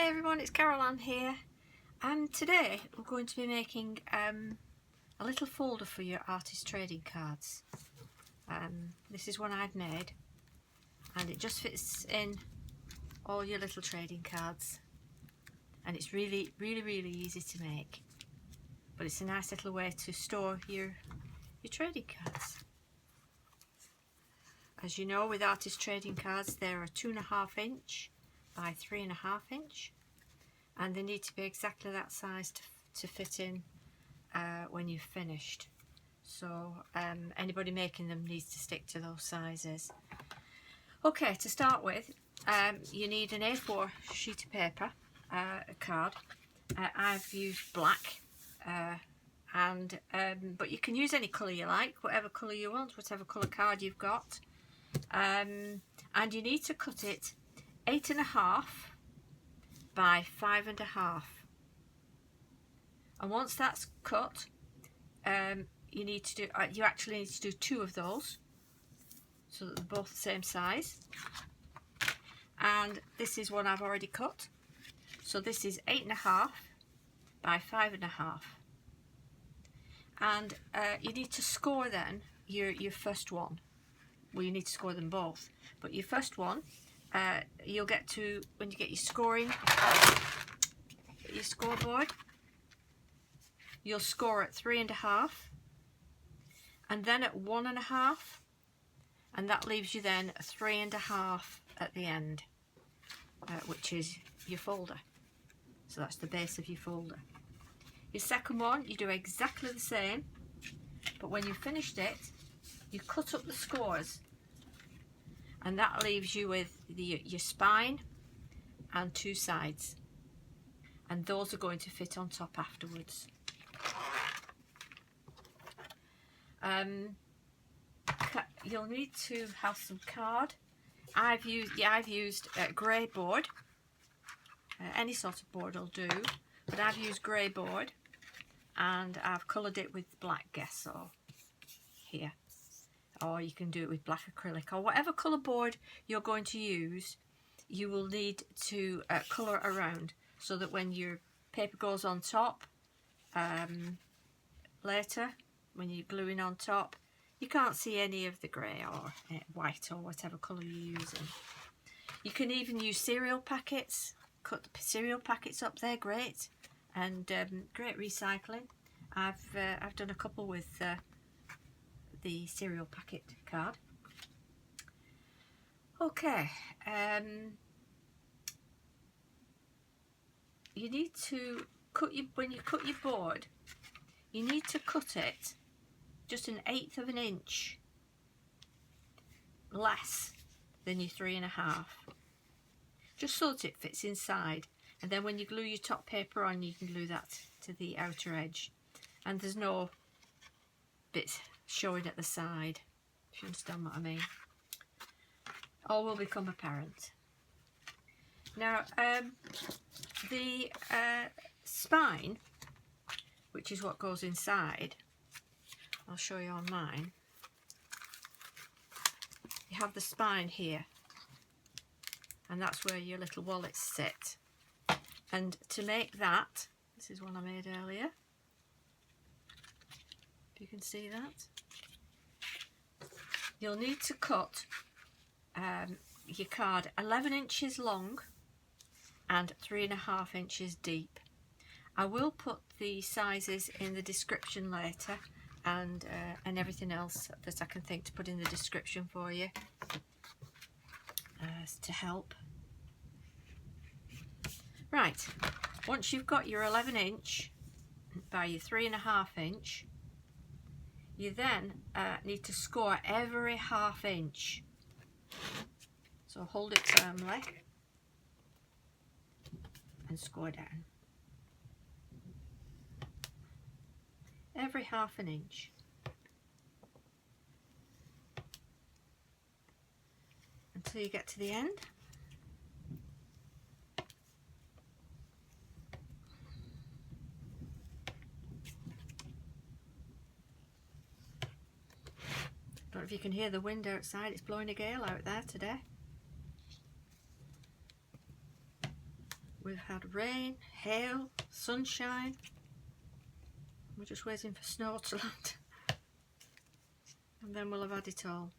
Hi everyone, it's Caroline here, and today we're going to be making a little folder for your artist trading cards. This is one I've made and it just fits in all your little trading cards, and it's really easy to make, but it's a nice little way to store your trading cards. As you know, with artist trading cards, they're a 2.5 inch by 3.5 inch, and they need to be exactly that size to fit in when you've finished. So anybody making them needs to stick to those sizes. Okay, to start with, you need an A4 sheet of paper, a card. I've used black, but you can use any colour you like, whatever colour you want, whatever colour card you've got. And you need to cut it 8.5 by 5.5, and once that's cut, you actually need to do 2 of those so that they're both the same size. And this is one I've already cut, so this is 8.5 by 5.5, and you need to score then your first one. Well, you need to score them both, but your first one, you'll get to, when you get your scoring, your scoreboard, you'll score at 3.5, and then at 1.5, and that leaves you then a 3.5 at the end, which is your folder. So that's the base of your folder. Your second one, you do exactly the same, but when you've finished it, you cut up the scores, and that leaves you with your spine and 2 sides, and those are going to fit on top afterwards. You'll need to have some card. I've used grey board. Any sort of board will do, but I've used grey board, and I've coloured it with black gesso here. Or you can do it with black acrylic, or whatever colour board you're going to use, you will need to colour around, so that when your paper goes on top later, when you're gluing on top, you can't see any of the grey or white or whatever colour you're using. You can even use cereal packets, cut the cereal packets up, they're great, and great recycling. I've done a couple with the cereal packet card. Okay, you need to cut when you cut your board, you need to cut it just 1/8 of an inch less than your 3.5, just so that it fits inside, and then when you glue your top paper on, you can glue that to the outer edge, and there's no bits showing at the side, if you understand what I mean. All will become apparent. Now the spine, which is what goes inside, I'll show you on mine. You have the spine here, and that's where your little wallets sit. And to make that, this is one I made earlier, if you can see that, you'll need to cut your card 11 inches long and 3.5 inches deep. I will put the sizes in the description later, and everything else that I can think to put in the description for you to help. Right, once you've got your 11 inch by your 3.5 inch, you then need to score every 1/2 inch. So hold it firmly and score down. Every 1/2 inch. Until you get to the end. Don't know if you can hear the wind outside, it's blowing a gale out there today. We've had rain, hail, sunshine. We're just waiting for snow to land. And then we'll have had it all.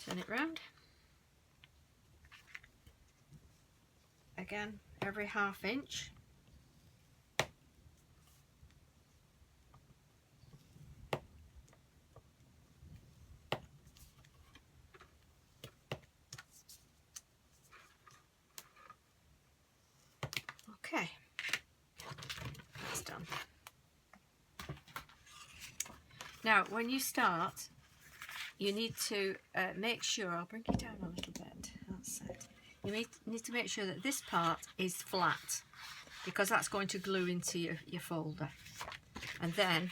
Turn it round. Again, every ½ inch. Okay, that's done. Now, when you start, you need to make sure, I'll bring it down a little bit, that's it. You need to make sure that this part is flat, because that's going to glue into your folder. And then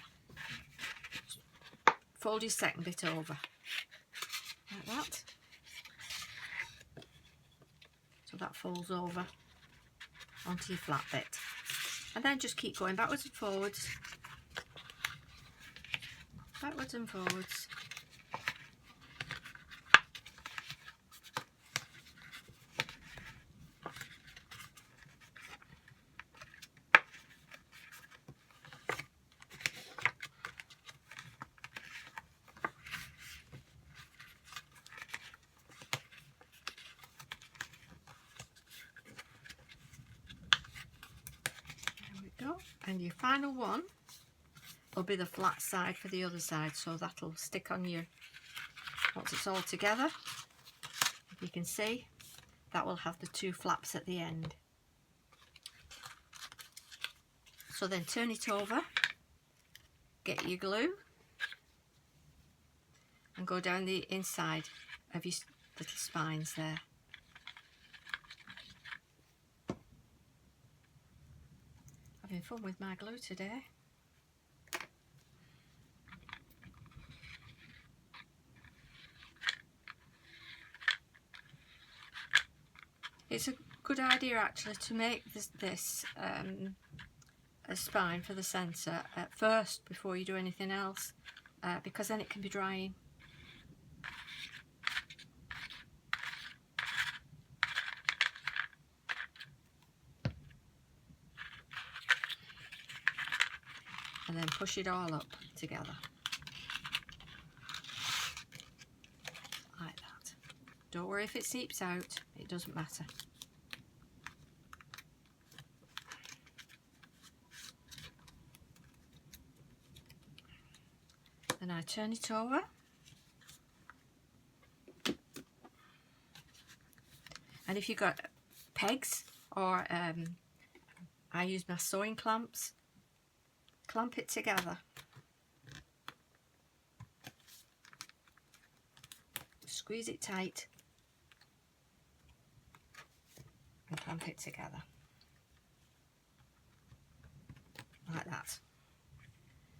fold your second bit over, like that. So that folds over onto your flat bit. And then just keep going backwards and forwards. Backwards and forwards. Go. And your final one will be the flat side for the other side, so that'll stick on you once it's all together. If you can see, that will have the two flaps at the end. So then turn it over, get your glue, and go down the inside of your little spines there. Having fun with my glue today. It's a good idea actually to make this a spine for the centre at first before you do anything else, because then it can be drying. And then push it all up together like that. Don't worry if it seeps out, it doesn't matter. Then I turn it over, and if you've got pegs or I use my sewing clamps, clamp it together. Squeeze it tight and clamp it together like that,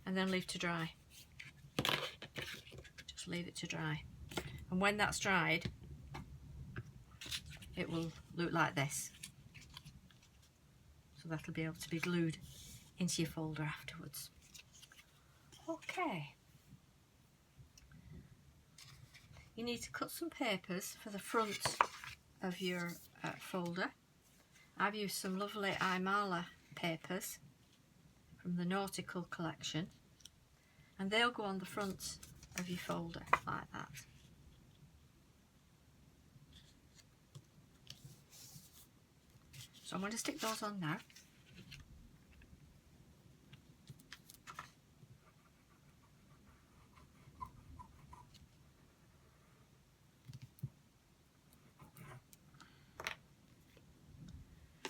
and then leave to dry. Just leave it to dry, and when that's dried it will look like this, so that'll be able to be glued into your folder afterwards. Okay, you need to cut some papers for the front of your folder. I've used some lovely Imala papers from the Nautical collection, and they'll go on the front of your folder like that. So I'm going to stick those on now.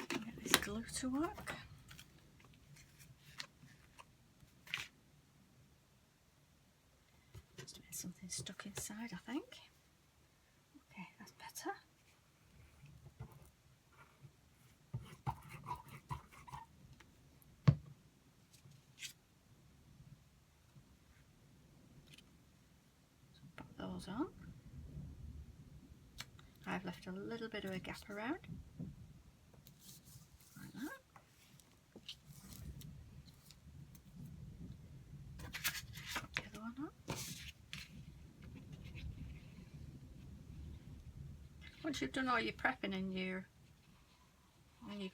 Get this glue to work. Must have been something stuck inside, I think. Okay, that's better. On. I've left a little bit of a gap around like that. Put the other one on. once you've done all your prepping and you're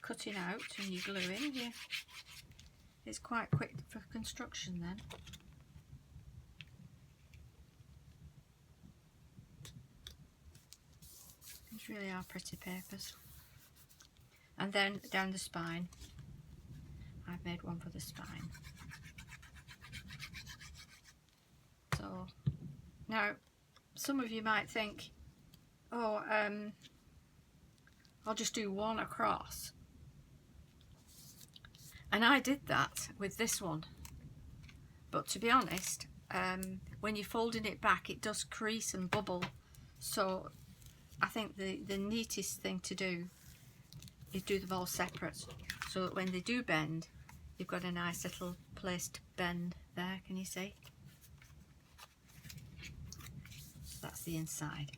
cutting out and you're gluing, it's quite quick for construction then. These really are pretty papers. And then down the spine, I've made one for the spine. So now some of you might think, oh, I'll just do one across. And I did that with this one. But to be honest, when you're folding it back, it does crease and bubble. So I think the neatest thing to do is do them all separate. So that when they do bend, you've got a nice little place to bend there, can you see? So that's the inside.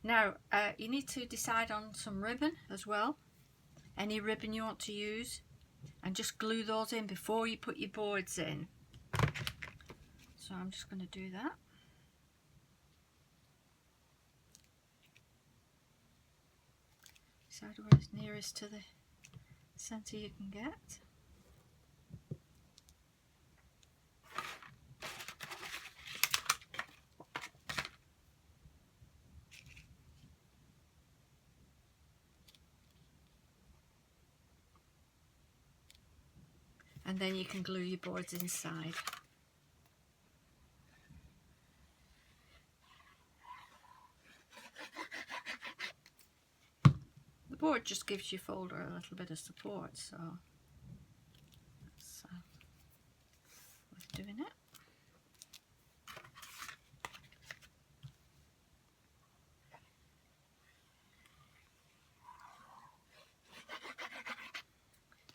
Now, you need to decide on some ribbon as well. Any ribbon you want to use. And just glue those in before you put your boards in. So I'm just going to do that. Decide where it's nearest to the centre you can get. And then you can glue your boards inside. The board just gives your folder a little bit of support, so that's worth doing it.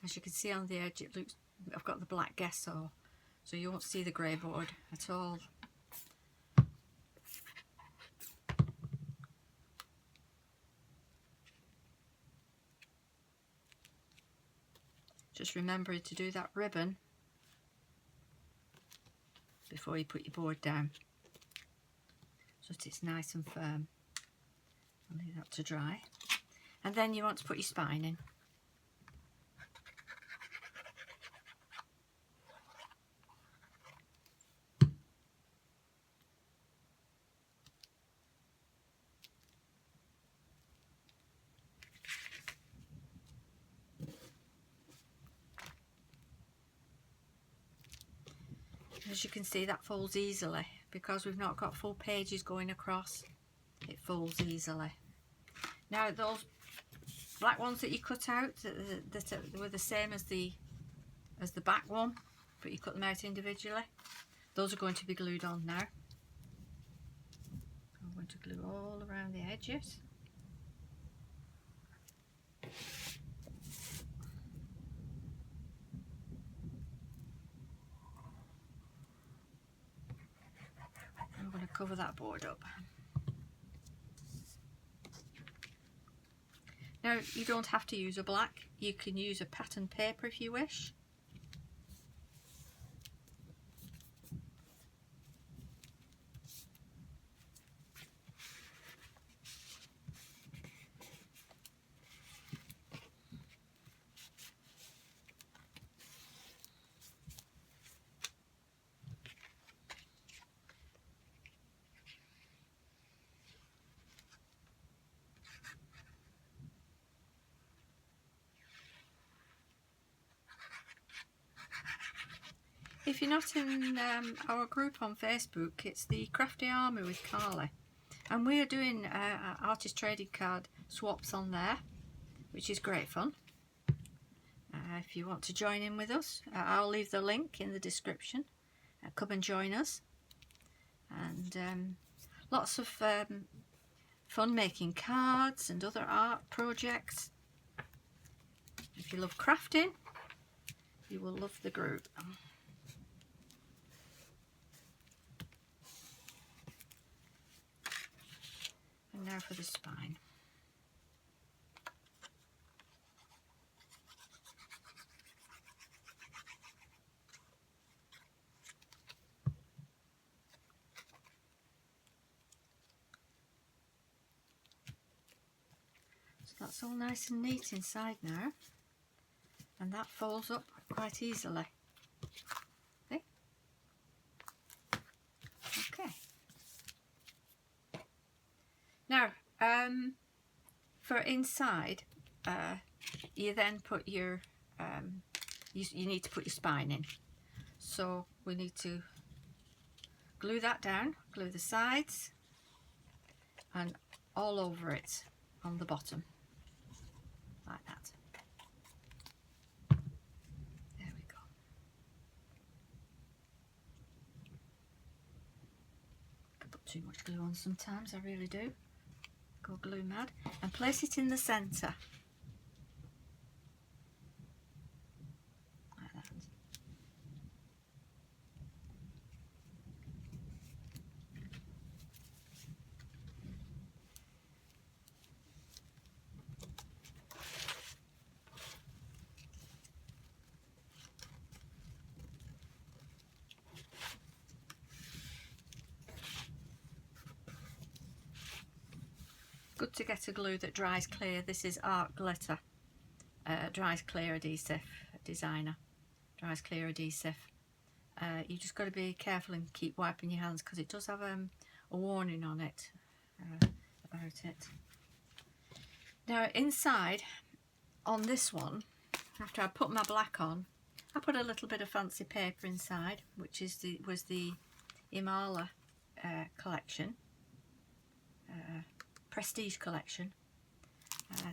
As you can see on the edge, it looks, I've got the black gesso, so you won't see the grey board at all. Just remember to do that ribbon before you put your board down, so that it's nice and firm. I'll leave that to dry. And then you want to put your spine in. As you can see, that folds easily because we've not got full pages going across. It folds easily. Now those black ones that you cut out that were the same as the back one, but you cut them out individually, those are going to be glued on now. I'm going to glue all around the edges. I'm going to cover that board up. Now you don't have to use a black, you can use a pattern paper if you wish. If you're not in our group on Facebook, it's the Crafty Army with Carly, and we are doing artist trading card swaps on there, which is great fun. If you want to join in with us, I'll leave the link in the description. Come and join us, and lots of fun making cards and other art projects. If you love crafting, you will love the group. And now for the spine. That's all nice and neat inside now, and that folds up quite easily. See? Okay. Now, for inside, you then put your, you need to put your spine in. So we need to glue that down, glue the sides and all over it on the bottom, like that. There we go. I could put too much glue on sometimes, I really do. Go glue mad. And place it in the centre. Like that. Good to get a glue that dries clear. This is Art Glitter, dries clear adhesive, designer, dries clear adhesive. You just got to be careful and keep wiping your hands because it does have a warning on it about it. Now inside on this one, after I put my black on, I put a little bit of fancy paper inside, which is was the Imala collection. Prestige collection,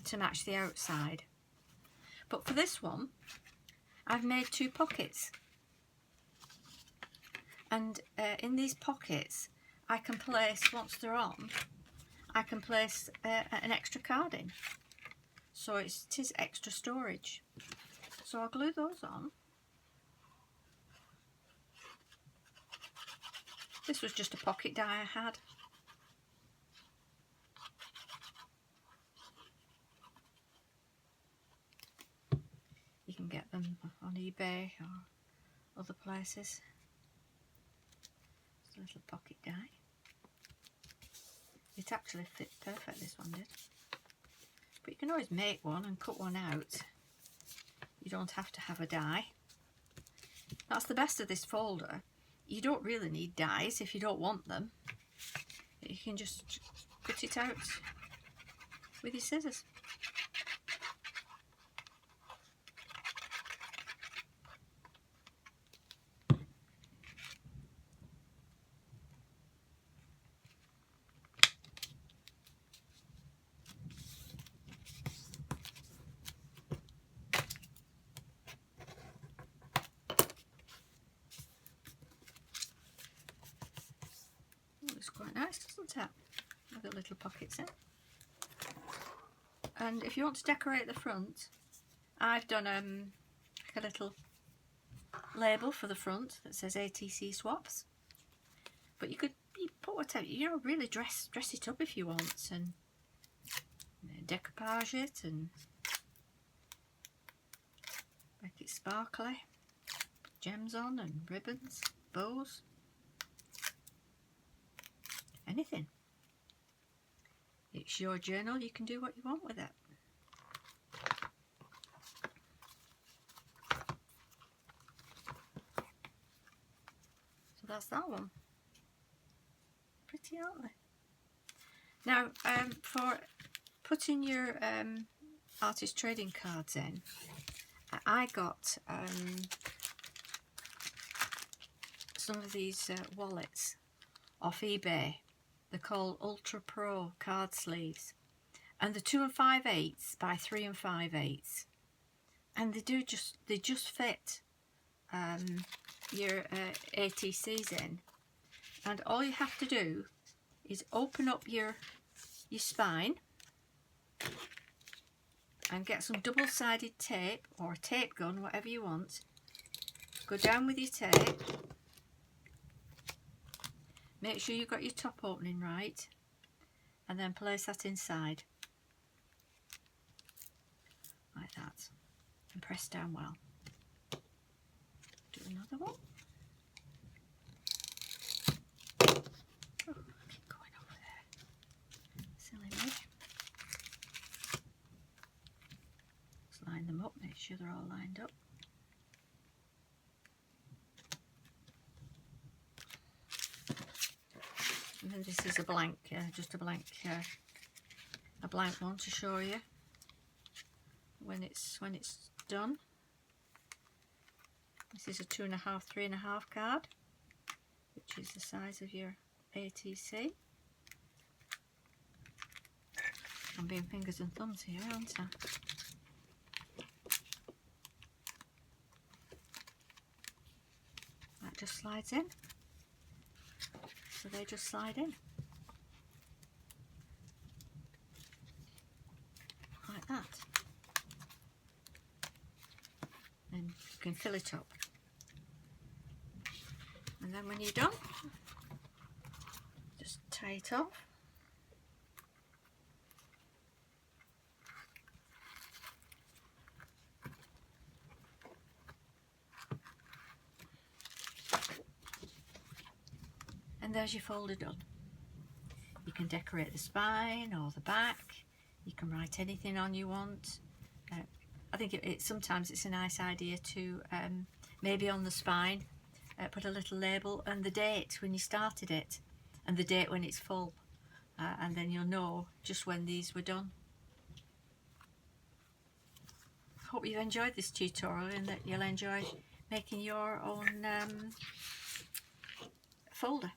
to match the outside. But for this one I've made 2 pockets, and in these pockets I can place, once they're on, I can place an extra card in, so it is extra storage. So I'll glue those on. This was just a pocket die I had. You can get them on eBay or other places. It's a little pocket die. It actually fit perfect, this one did. But you can always make one and cut one out. You don't have to have a die. That's the best of this folder. You don't really need dies if you don't want them. You can just cut it out with your scissors. Looks quite nice, doesn't it? With the little pockets in. And if you want to decorate the front, I've done a little label for the front that says ATC swaps. But you could put whatever, you know, really dress it up if you want, and decoupage it and make it sparkly. Put gems on and ribbons, bows. Anything. It's your journal, you can do what you want with it. So that's that one. Pretty, aren't they? Now, for putting your artist trading cards in, I got some of these wallets off eBay. They're called Ultra Pro card sleeves, and they're 2 5/8 by 3 5/8, and they just fit your ATCs in. And all you have to do is open up your spine and get some double-sided tape or a tape gun, whatever you want. Go down with your tape. Make sure you've got your top opening right, and then place that inside like that and press down well. Do another one. Oh, I keep going over there. Silly me. sure they're all lined up. And then this is a blank, just a blank one to show you when it's done. This is a 2.5, 3.5 card, which is the size of your ATC. I'm being fingers and thumbs here, aren't I? That just slides in. So they just slide in. Like that. And you can fill it up. And then when you're done, just tie it off. And there's your folder done. You can decorate the spine or the back. You can write anything on you want. I think sometimes it's a nice idea to maybe on the spine put a little label and the date when you started it and the date when it's full, and then you'll know just when these were done. Hope you've enjoyed this tutorial and that you'll enjoy making your own folder.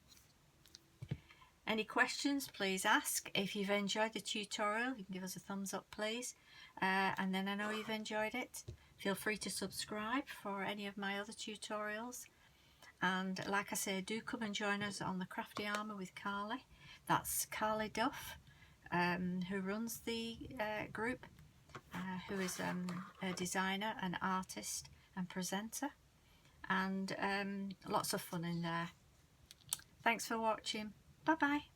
Any questions, please ask. If you've enjoyed the tutorial, you can give us a thumbs up, please. And then I know you've enjoyed it. Feel free to subscribe for any of my other tutorials. And like I say, do come and join us on the Crafty Army with Carly. That's Carly Duff, who runs the group, who is a designer, an artist and presenter. And lots of fun in there. Thanks for watching. Bye bye.